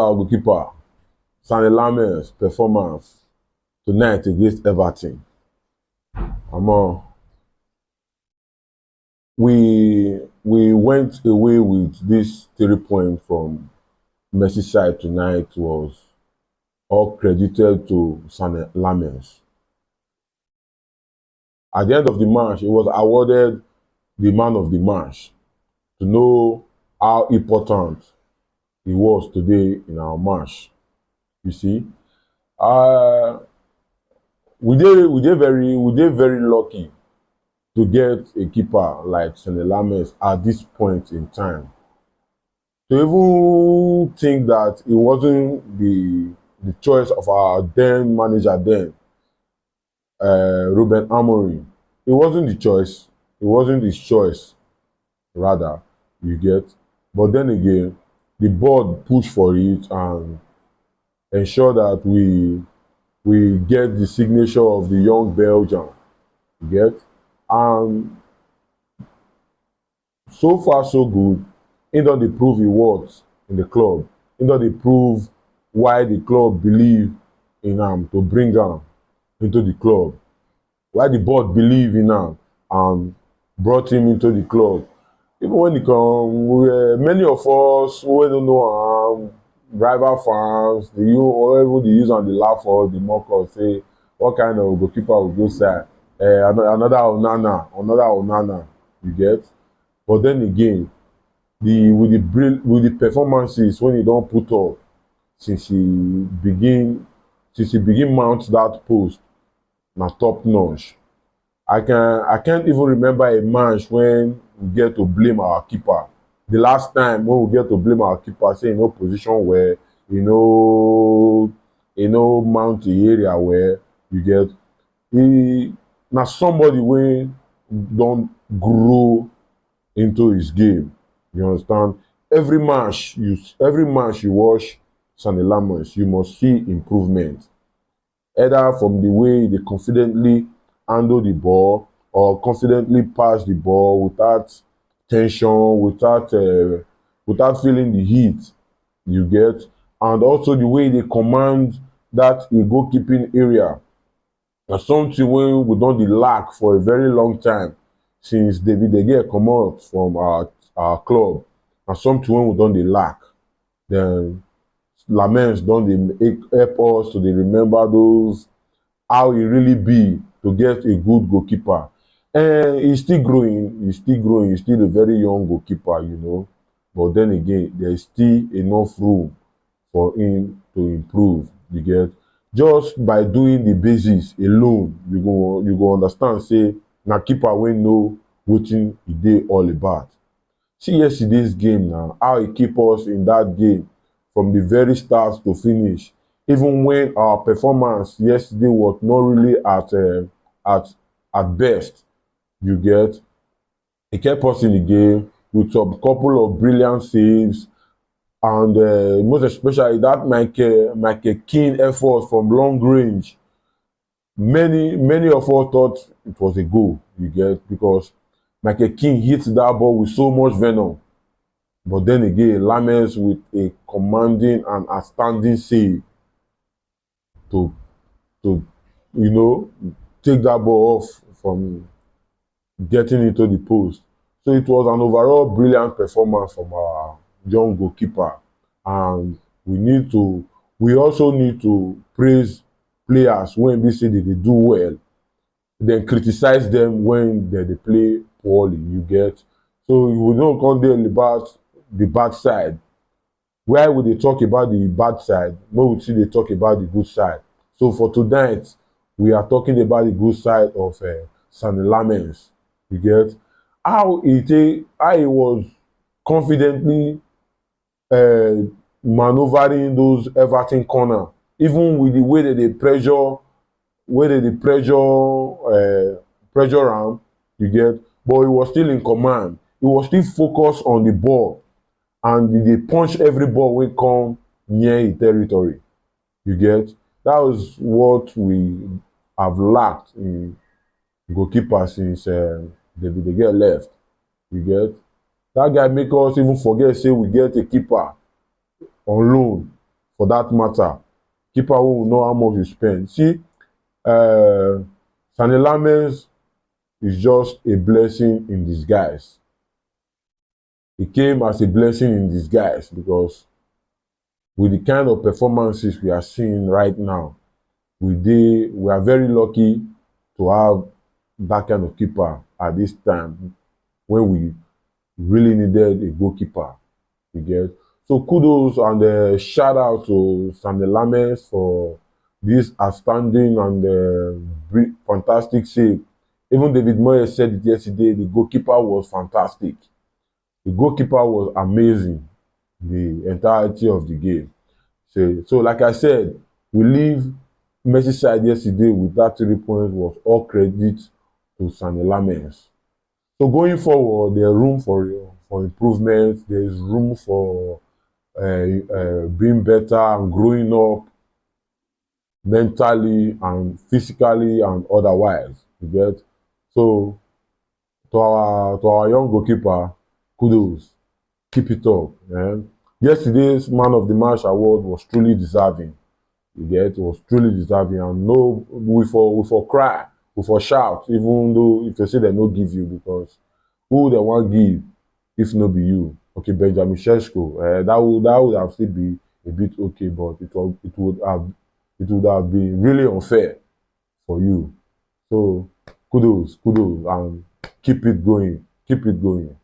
Our goalkeeper, Senne Lammens' performance tonight against Everton. We went away with this 3 points from Merseyside tonight. Was all credited to Senne Lammens. At the end of the match, he was awarded the man of the match to know how important he was today in our match. You see, uh, we did very lucky to get a keeper like Senne Lammens at this point in time. To even think that it wasn't the choice of our then manager Ruben Amorim. It wasn't the choice. It wasn't his choice, rather, you get. But then again, the board pushed for it and ensure that we get the signature of the young Belgian, you get. And so far so good. He don dey prove he worth in the club. He don dey prove why the club believe in am to bring am into the club. Why the board believe in am and brought him into the club. Even when he come, many of us wey no know am, rival fans, or even dey use am dey laugh or dey mock us say what kind of goalkeeper we go sign? Another Onana, you get. But then again, with the performances wey he don put up since he begin mount that post, na top notch. I can't even remember a match when we get to blame our keeper. The last time when we get to blame our keeper say e no position well, e no mount the area well, you get. He na somebody wey don grow into his game. You understand? Every match you watch Senne Lammens, you must see improvement. Either from the way they confidently handle the ball or confidently pass the ball without tension, without feeling the heat, you get. And also the way they command that goalkeeping area. Na something wey we don dey lack for a very long time since David De Gea comot from our club. Na something wey we don dey lack. Then Lammens don dey help us to dey remember those how e really be to get a good goalkeeper. He's still growing, he's still a very young goalkeeper, you know. But then again, there is still enough room for him to improve, you get. Just by doing the basics alone, you go understand say na keeper wey know wetin e dey all about. See yesterday's game now, how he keep us in that game from the very start to finish. Even when our performance yesterday was not really at best, you get. He kept us in the game with some couple of brilliant saves, and most especially that Michael Keane effort from long range. Many of us thought it was a goal, you get, because Michael Keane hit that ball with so much venom. But then again, Lammens with a commanding and outstanding save to take that ball off from getting into the post. So it was an overall brilliant performance from our young goalkeeper, and we also need to praise players when we say they do well, then criticize them when they play poorly, you get. So we don't come there about the bad side. Why would they talk about the bad side when we see they talk about the good side? So for tonight, we are talking about the good side of Senne Lammens. You get how he was confidently maneuvering those Everton corner, even with the way that they pressure am, you get. But he was still in command. He was still focused on the ball, and he dey punch every ball wey come near him territory, you get. That was what we have lacked in goalkeeper since David De Gea left, you get. That guy make us even forget say we get a keeper on loan for that matter. Keeper who will know how much you spend. See, uh, Senne Lammens is just a blessing in disguise. It came as a blessing in disguise because with the kind of performances we are seeing right now, we are very lucky to have that kind of keeper at this time when we really needed a goalkeeper. You get, so kudos and shout out to Senne Lammens for this outstanding and fantastic save. Even David Moyes said it yesterday. The goalkeeper was fantastic. The goalkeeper was amazing the entirety of the game. So like I said, we leave Merseyside yesterday with that 3 points was all credit to Senne Lammens. So going forward, there's room for improvement. There's room for being better and growing up mentally and physically and otherwise. You get, so to our young goalkeeper, kudos, keep it up. Yesterday's Man of the Match award was truly deserving. You get, was truly deserving, and no, we for cry, we for shout, even though if they say they no give you, because who they want give if no be you? Okay, Benjamin Sesko, that would have still be a bit okay, but it would have been really unfair for you. So kudos, and keep it going, keep it going.